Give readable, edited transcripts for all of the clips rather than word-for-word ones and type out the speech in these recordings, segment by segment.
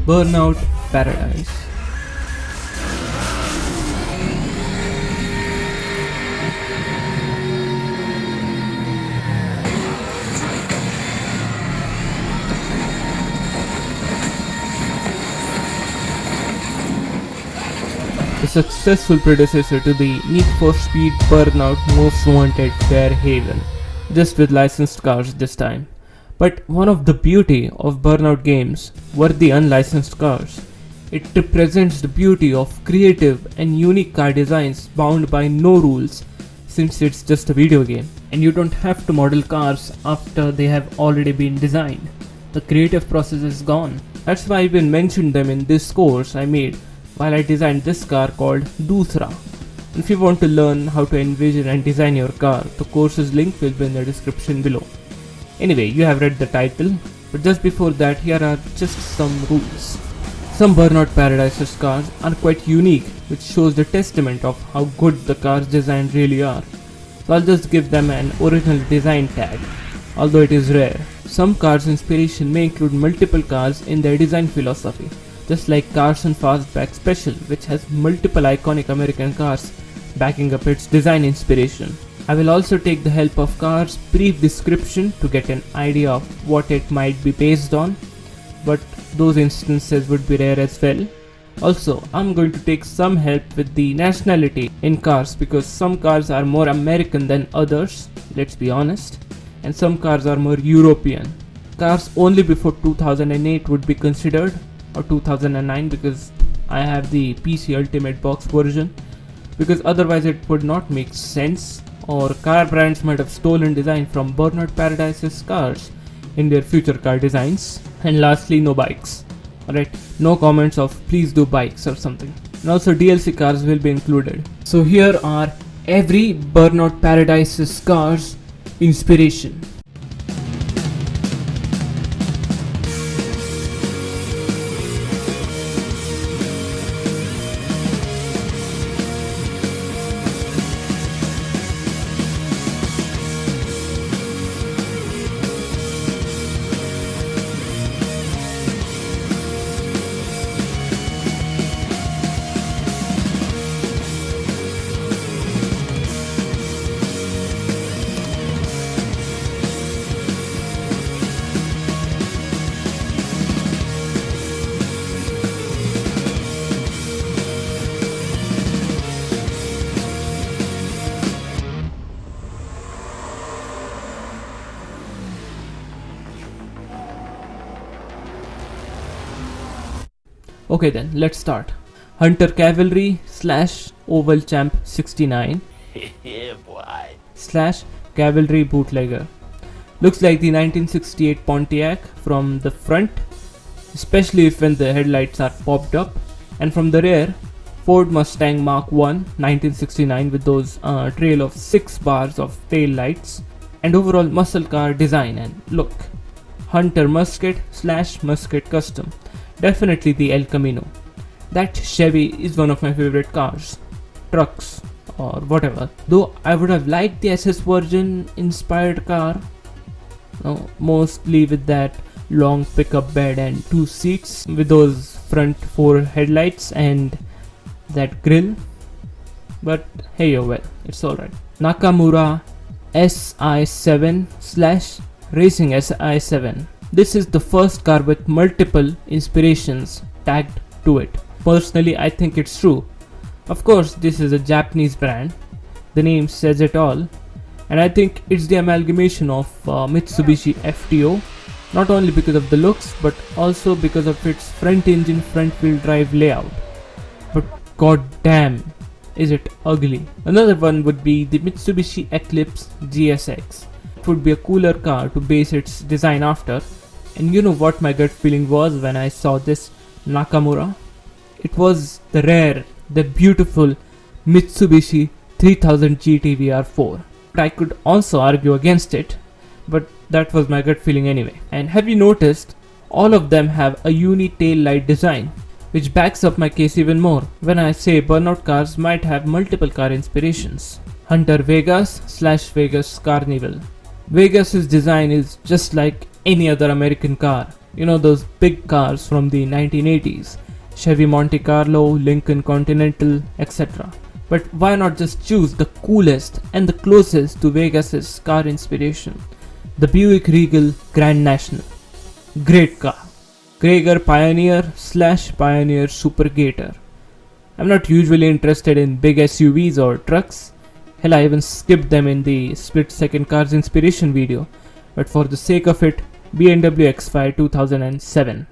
Burnout Paradise. The successful predecessor to the Need for Speed Burnout Most Wanted Fairhaven, just with licensed cars this time. But one of the beauty of Burnout games were the unlicensed cars. It represents the beauty of creative and unique car designs bound by no rules, since it's just a video game and you don't have to model cars after they have already been designed. The creative process is gone. That's why I even mentioned them in this course I made while I designed this car called Dusra. If you want to learn how to envision and design your car, the course's link will be in the description below. Anyway, you have read the title, but just before that, here are just some rules. Some Burnout Paradise's cars are quite unique, which shows the testament of how good the cars design really are. So I'll just give them an original design tag, although it is rare. Some cars' inspiration may include multiple cars in their design philosophy, just like Cars and Fastback Special, which has multiple iconic American cars backing up its design inspiration. I will also take the help of Cars' brief description to get an idea of what it might be based on, but those instances would be rare as well. Also, I'm going to take some help with the nationality in Cars because some cars are more American than others, let's be honest, and some cars are more European. Cars only before 2008 would be considered, or 2009 because I have the PC Ultimate Box version, because otherwise it would not make sense, or car brands might have stolen design from Burnout Paradise's cars in their future car designs. And lastly, no bikes. Alright, no comments of please do bikes or something. And also DLC cars will be included. So here are every Burnout Paradise's cars inspiration. Okay then, let's start. Hunter Cavalry / Oval Champ 69 / Cavalry Bootlegger. Looks like the 1968 Pontiac from the front, especially if when the headlights are popped up, and from the rear, Ford Mustang Mark 1 1969 with those trail of 6 bars of tail lights, and overall muscle car design and look. Hunter Musket / Musket Custom. Definitely the El Camino. That Chevy is one of my favorite cars, trucks, or whatever. Though I would have liked the SS version inspired car, mostly with that long pickup bed and 2 seats with those front 4 headlights and that grille. But hey, oh well, it's alright. Nakamura SI7 / Racing SI7. This is the first car with multiple inspirations tagged to it. Personally, I think it's true. Of course, this is a Japanese brand. The name says it all. And I think it's the amalgamation of Mitsubishi FTO, not only because of the looks, but also because of its front engine front wheel drive layout. But god damn, is it ugly. Another one would be the Mitsubishi Eclipse GSX. It would be a cooler car to base its design after. And you know what my gut feeling was when I saw this Nakamura? It was the rare, the beautiful Mitsubishi 3000 GT VR4. I could also argue against it, but that was my gut feeling anyway. And have you noticed, all of them have a uni tail light design, which backs up my case even more when I say Burnout cars might have multiple car inspirations. Hunter Vegas / Vegas Carnival. Vegas's design is just like any other American car. You know, those big cars from the 1980s, Chevy Monte Carlo, Lincoln Continental, etc. But why not just choose the coolest and the closest to Vegas's car inspiration? The Buick Regal Grand National. Great car. Gregor Pioneer / Pioneer Super Gator. I'm not usually interested in big SUVs or trucks. Hell, I even skipped them in the split second cars inspiration video. But for the sake of it, BMW X5 2007.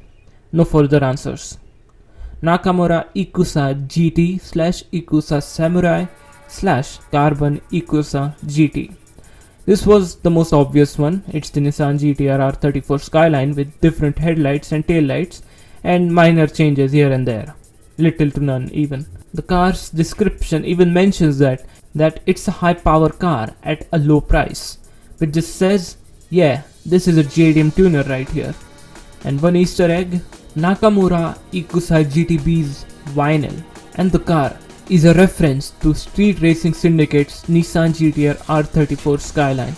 No further answers. Nakamura Ikusa GT / Ikusa Samurai / Carbon Ikusa GT. This was the most obvious one. It's the Nissan GT-R R34 Skyline with different headlights and taillights and minor changes here and there. Little to none even. The car's description even mentions that it's a high power car at a low price. It just says, yeah, this is a JDM tuner right here. And one Easter egg, Nakamura Ikusa GTB's vinyl and the car is a reference to Street Racing Syndicate's Nissan GT-R R34 Skyline,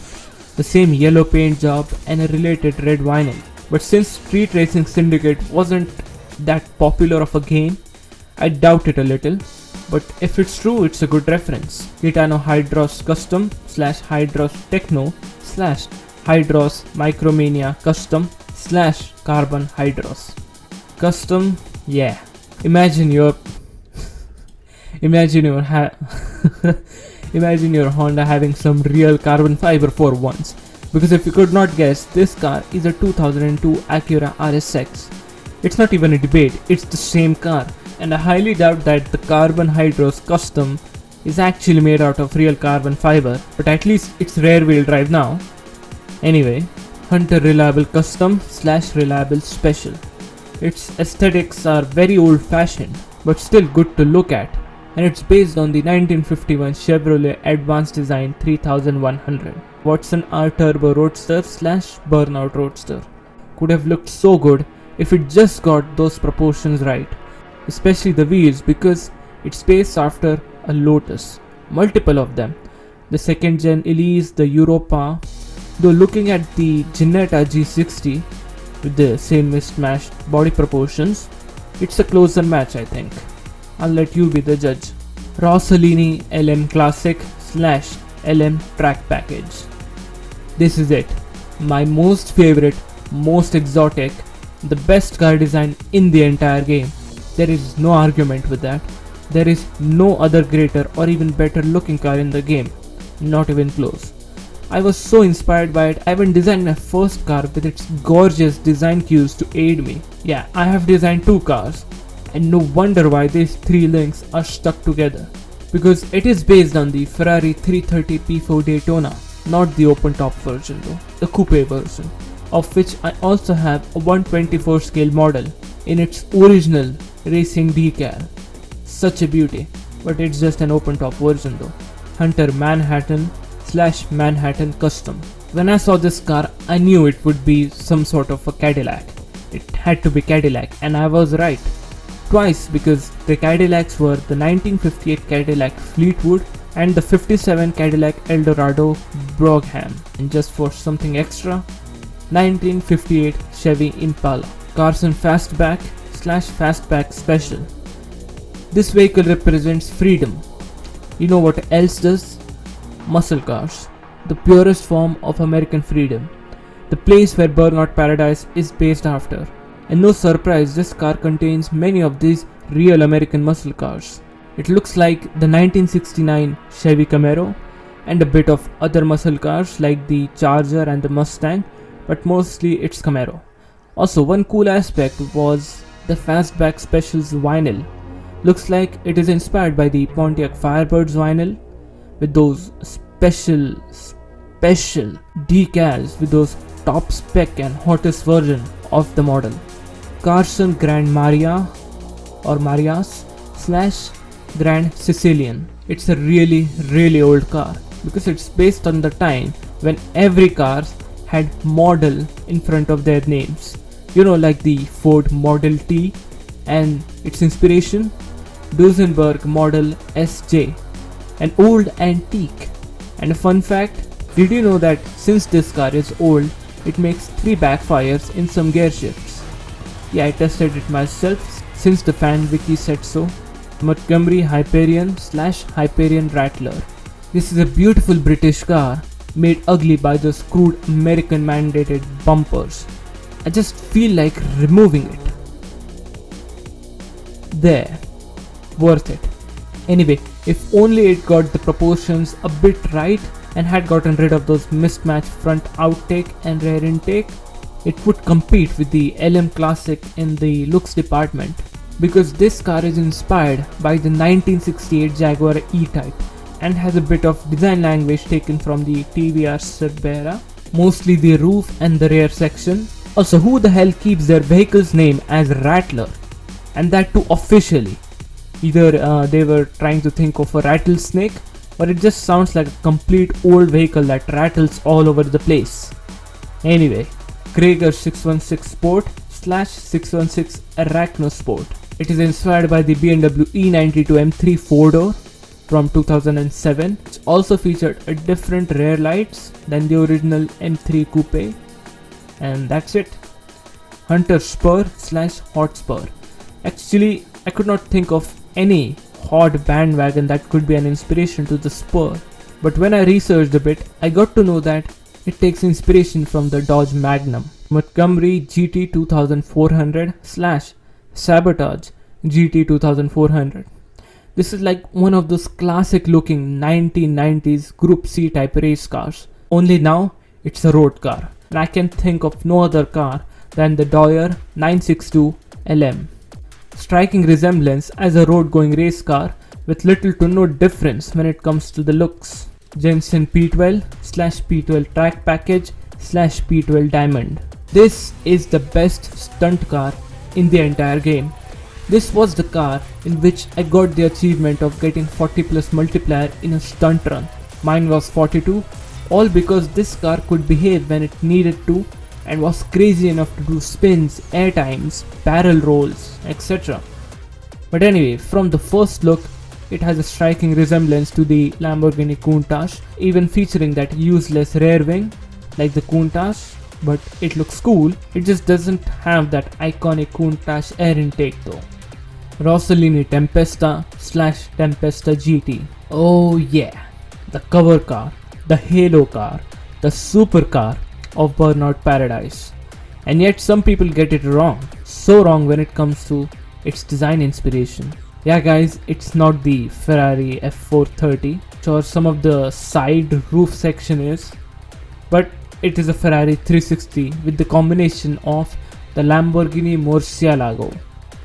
the same yellow paint job and a related red vinyl. But since Street Racing Syndicate wasn't that popular of a game, I doubt it a little. But if it's true, it's a good reference. Gitano Hydros Custom / Hydros Techno / Hydros Micromania Custom / Carbon Hydros. Custom, yeah. Imagine your Honda having some real carbon fiber for once. Because if you could not guess, this car is a 2002 Acura RSX. It's not even a debate, it's the same car. And I highly doubt that the Carbon Hydros Custom is actually made out of real carbon fiber, but at least it's rear wheel drive now. Anyway, Hunter Reliable Custom / Reliable Special. Its aesthetics are very old fashioned, but still good to look at, and it's based on the 1951 Chevrolet Advanced Design 3100 Watson R Turbo Roadster / Burnout Roadster. Could have looked so good if it just got those proportions right. Especially the wheels, because it's based after a Lotus, multiple of them. The second gen Elise, the Europa, though looking at the Ginetta G60 with the same mismatched body proportions, it's a closer match I think. I'll let you be the judge. Rossellini LM Classic / LM Track Package. This is it. My most favorite, most exotic, the best car design in the entire game. There is no argument with that. There is no other greater or even better looking car in the game. Not even close. I was so inspired by it, I even designed my first car with its gorgeous design cues to aid me. Yeah, I have designed 2 cars. And no wonder why these 3 links are stuck together. Because it is based on the Ferrari 330 P4 Daytona, not the open top version though, the coupe version, of which I also have a 124 scale model in its original racing decal. Such a beauty, but it's just an open top version though. Hunter Manhattan / Manhattan Custom. When I saw this car, I knew it would be some sort of a Cadillac. It had to be Cadillac, and I was right. Twice, because the Cadillacs were the 1958 Cadillac Fleetwood and the 57 Cadillac Eldorado Brougham, and just for something extra, 1958 Chevy Impala Carson Fastback / Fastback Special. This vehicle represents freedom. You know what else does? Muscle cars, the purest form of American freedom, the place where Burnout Paradise is based after. And no surprise, this car contains many of these real American muscle cars. It looks like the 1969 Chevy Camaro and a bit of other muscle cars like the Charger and the Mustang, but mostly it's Camaro. Also, one cool aspect was the Fastback Specials vinyl. Looks like it is inspired by the Pontiac Firebirds vinyl with those special decals with those top spec and hottest version of the model. Carson Grand Maria or Marias / Grand Sicilian. It's a really old car because it's based on the time when every car had model in front of their names. You know, like the Ford Model T and its inspiration, Duesenberg Model SJ, an old antique. And a fun fact, did you know that since this car is old, it makes 3 backfires in some gear shifts? Yeah, I tested it myself since the fan wiki said so. Montgomery Hyperion/Hyperion Rattler. This is a beautiful British car made ugly by those crude American mandated bumpers. I just feel like removing it. There. Worth it. Anyway, if only it got the proportions a bit right and had gotten rid of those mismatched front outtake and rear intake, it would compete with the LM Classic in the looks department, because this car is inspired by the 1968 Jaguar E-Type and has a bit of design language taken from the TVR Cerbera, mostly the roof and the rear section. Also, who the hell keeps their vehicle's name as Rattler? And that too officially. Either they were trying to think of a rattlesnake, or it just sounds like a complete old vehicle that rattles all over the place. Anyway, Krager 616 Sport/616 Arachno Sport. It is inspired by the BMW E92 M3 4-door from 2007. It also featured a different rear lights than the original M3 Coupe. And that's it. Hunter Spur/Hot Spur. Actually, I could not think of any hot bandwagon that could be an inspiration to the Spur. But when I researched a bit, I got to know that it takes inspiration from the Dodge Magnum. Montgomery GT 2400/Sabotage GT 2400. This is like one of those classic looking 1990s Group C type race cars. Only now it's a road car. And I can think of no other car than the Doyer 962 LM. Striking resemblance as a road-going race car with little to no difference when it comes to the looks. Jensen P12/P12 track package/P12 Diamond. This is the best stunt car in the entire game. This was the car in which I got the achievement of getting 40 plus multiplier in a stunt run. Mine was 42, all because this car could behave when it needed to and was crazy enough to do spins, air times, barrel rolls, etc. But anyway, from the first look, it has a striking resemblance to the Lamborghini Countach, even featuring that useless rear wing like the Countach, but it looks cool. It just doesn't have that iconic Countach air intake though. Rossellini Tempesta/Tempesta GT. Oh yeah, the cover car, the halo car, the supercar of Burnout Paradise. And yet some people get it wrong. So wrong when it comes to its design inspiration. Yeah guys, it's not the Ferrari F430, or some of the side roof section is, but it is a Ferrari 360 with the combination of the Lamborghini Murcielago.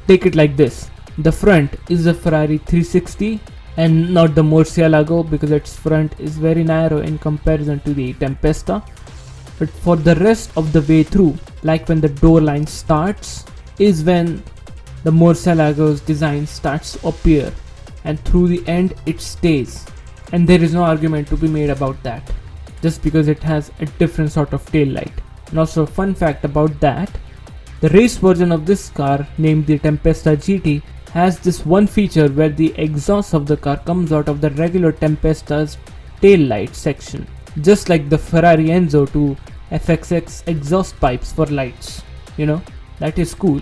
Take it like this. The front is a Ferrari 360 and not the Murcielago because its front is very narrow in comparison to the Tempesta. But for the rest of the way through, like when the door line starts, is when the Murcielago's design starts to appear, and through the end it stays. And there is no argument to be made about that, just because it has a different sort of tail light. And also a fun fact about that, the race version of this car, named the Tempesta GT, has this one feature where the exhaust of the car comes out of the regular Tempesta's tail light section, just like the Ferrari Enzo to FXX exhaust pipes for lights. You know, that is cool.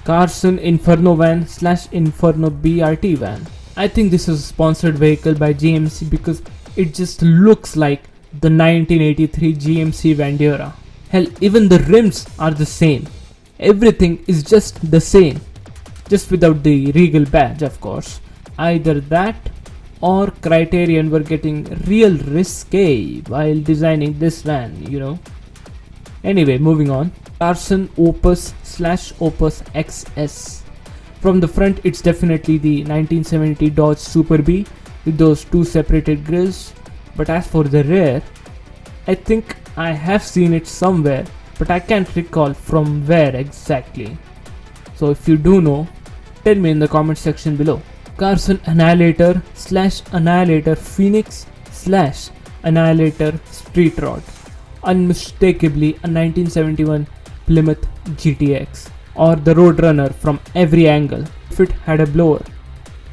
Carson Inferno Van/Inferno BRT Van. I think this is a sponsored vehicle by GMC because it just looks like the 1983 GMC Vandera. Hell, even the rims are the same. Everything is just the same. Just without the Regal badge, of course. Either that or Criterion were getting real risque while designing this van, you know. Anyway, moving on. Carson Opus/Opus XS. From the front, it's definitely the 1970 Dodge Super B with those two separated grills. But as for the rear, I think I have seen it somewhere, but I can't recall from where exactly. So if you do know, tell me in the comment section below. Carson Annihilator/Annihilator Phoenix/Annihilator Street Rod. Unmistakably a 1971 Plymouth GTX, or the Roadrunner from every angle if it had a blower,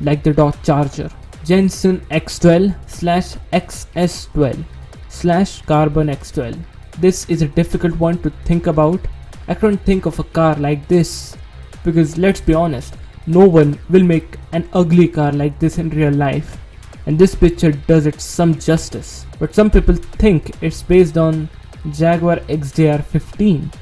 like the Dodge Charger. Jensen X12/XS12/Carbon X12. This is a difficult one to think about. I couldn't think of a car like this Because let's be honest, no one will make an ugly car like this in real life. And this picture does it some justice. But some people think it's based on Jaguar XJR15,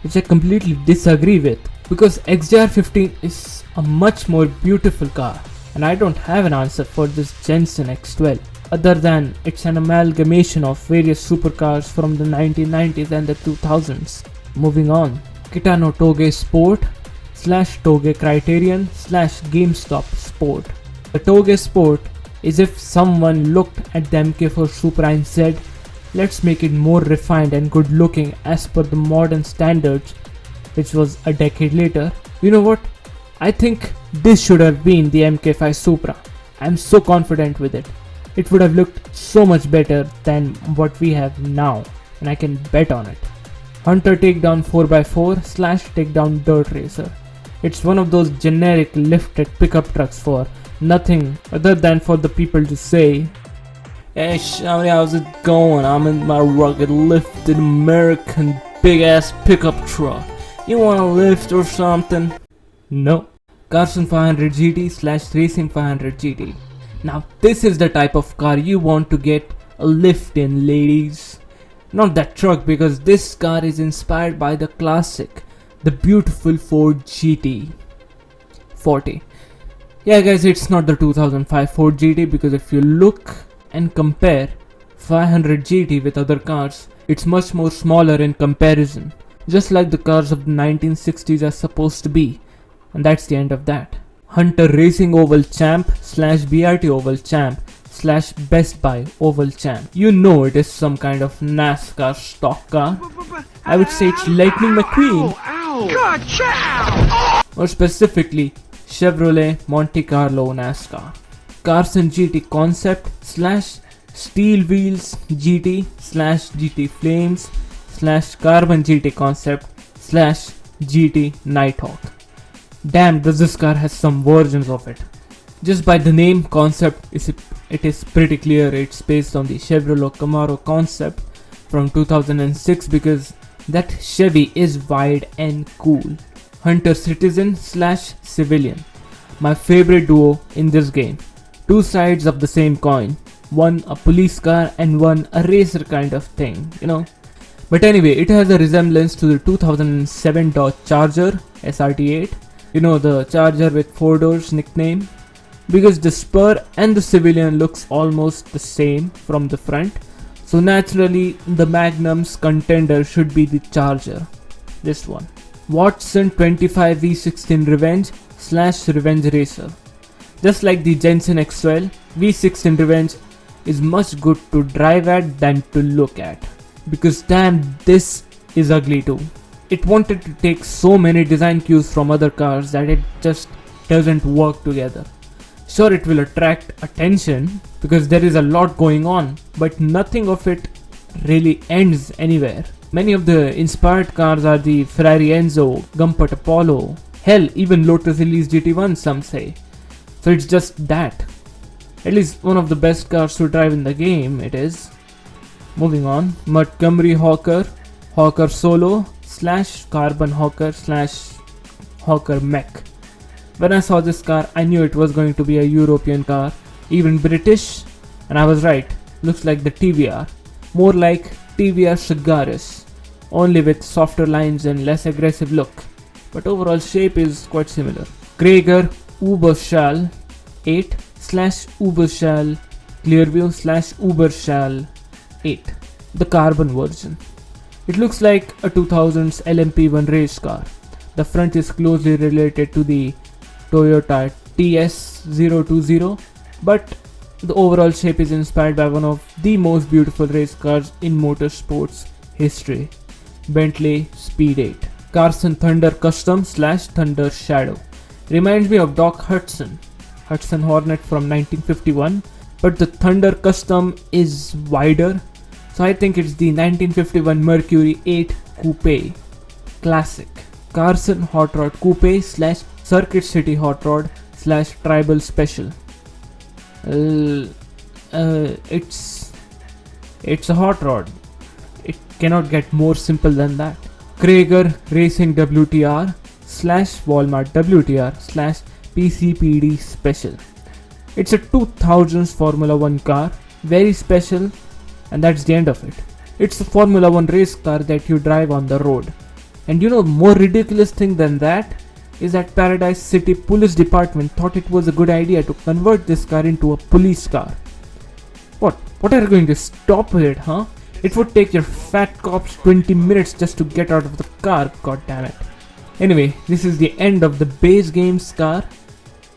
which I completely disagree with, because XJR15 is a much more beautiful car, and I don't have an answer for this Jensen X12 other than it's an amalgamation of various supercars from the 1990s and the 2000s. Moving on, Kitano Toge Sport slash Toge Criterion slash GameStop Sport. The Toge Sport is if someone looked at the MK4 Supra and said, let's make it more refined and good looking as per the modern standards, which was a decade later. You know what? I think this should have been the MK5 Supra. I'm so confident with it. It would have looked so much better than what we have now, and I can bet on it. Hunter Takedown 4x4 slash Takedown Dirt Racer. It's one of those generic lifted pickup trucks for nothing other than for the people to say, hey Shawty, how's it going? I'm in my rugged lifted American big ass pickup truck. You wanna lift or something? No. Carson 500 GT slash Racing 500 GT. Now this is the type of car you want to get a lift in, ladies. Not that truck, because this car is inspired by the classic, the beautiful Ford GT 40. Yeah guys, it's not the 2005 Ford GT, because if you look and compare 500 GT with other cars, it's much more smaller in comparison, just like the cars of the 1960s are supposed to be, and that's the end of that. Hunter Racing Oval Champ slash BRT Oval Champ slash Best Buy Oval Champ. You know it is some kind of NASCAR stock car. I would say it's Lightning McQueen. Or specifically Chevrolet Monte Carlo NASCAR. Carson GT Concept slash Steel Wheels GT slash GT Flames slash Carbon GT Concept slash GT Nighthawk. Damn, does this car has some versions of it. Just by the name Concept, it is pretty clear it's based on the Chevrolet Camaro Concept from 2006, because that Chevy is wide and cool. Hunter Citizen slash Civilian. My favorite duo in this game. Two sides of the same coin. One a police car and one a racer kind of thing, you know. But anyway, it has a resemblance to the 2007 Dodge Charger SRT8. You know, the Charger with 4 doors nickname. Because the Spur and the Civilian looks almost the same from the front. So naturally, the Magnum's contender should be the Charger. This one. Watson 25 V16 Revenge slash Revenge Racer. Just like the Jensen X12, V16 Revenge is much good to drive at than to look at. Because damn, this is ugly too. It wanted to take so many design cues from other cars that it just doesn't work together. Sure, it will attract attention because there is a lot going on, but nothing of it really ends anywhere. Many of the inspired cars are the Ferrari Enzo, Gumpert Apollo, hell, even Lotus Elise GT1 some say. So it's just that. At least one of the best cars to drive in the game it is. Moving on, Montgomery Hawker, Hawker Solo slash Carbon Hawker slash Hawker Mech. When I saw this car, I knew it was going to be a European car, even British, and I was right. Looks like the TVR, more like TVR Sagaris, only with softer lines and less aggressive look, but overall shape is quite similar. Krager Uberschall 8 slash Uberschall Clearview slash Uberschall 8, the carbon version. It looks like a 2000s LMP1 race car. The front is closely related to the Toyota TS020, but the overall shape is inspired by one of the most beautiful race cars in motorsports history, Bentley Speed 8. Carson Thunder Custom slash Thunder Shadow. Reminds me of Doc Hudson Hornet from 1951, but the Thunder Custom is wider, so I think it's the 1951 Mercury 8 Coupe Classic. Carson Hot Rod Coupe slash Circuit City Hot Rod slash Tribal Special. It's a hot rod. It cannot get more simple than that. Krager Racing WTR slash Walmart WTR slash PCPD special. It's a 2000s Formula 1 car, very special, and that's the end of it. It's a Formula 1 race car that you drive on the road. And more ridiculous thing than that is that Paradise City Police Department thought it was a good idea to convert this car into a police car. What are you going to stop with it, huh? It would take your fat cops 20 minutes just to get out of the car, goddammit. Anyway, this is the end of the base game's car.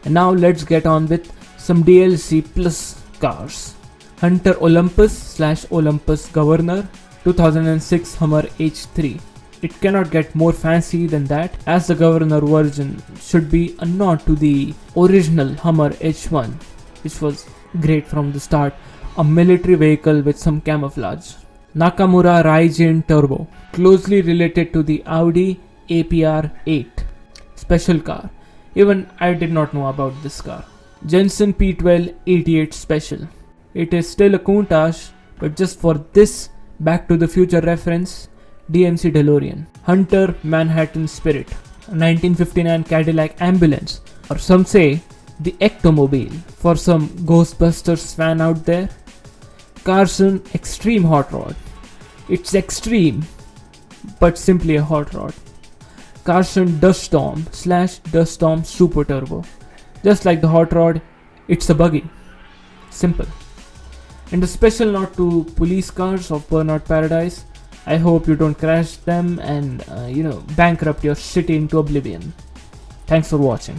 And now let's get on with some DLC plus cars. Hunter Olympus slash Olympus Governor 2006 Hummer H3. It cannot get more fancy than that, as the Governor version should be a nod to the original Hummer H1, which was great from the start, a military vehicle with some camouflage. Nakamura Raijin Turbo, closely related to the Audi APR 8 special car. Even I did not know about this car. Jensen P12 88 Special. It is still a Countach, but just for this Back to the Future reference, DMC DeLorean. Hunter Manhattan Spirit, a 1959 Cadillac ambulance, or some say the Ectomobile for some Ghostbusters fan out there. Carson Extreme Hot Rod. It's extreme, but simply a hot rod. Carson Dust Storm slash Dust Storm Super Turbo. Just like the hot rod, it's a buggy. Simple. And a special note to police cars of Burnout Paradise. I hope you don't crash them and bankrupt your city into oblivion. Thanks for watching.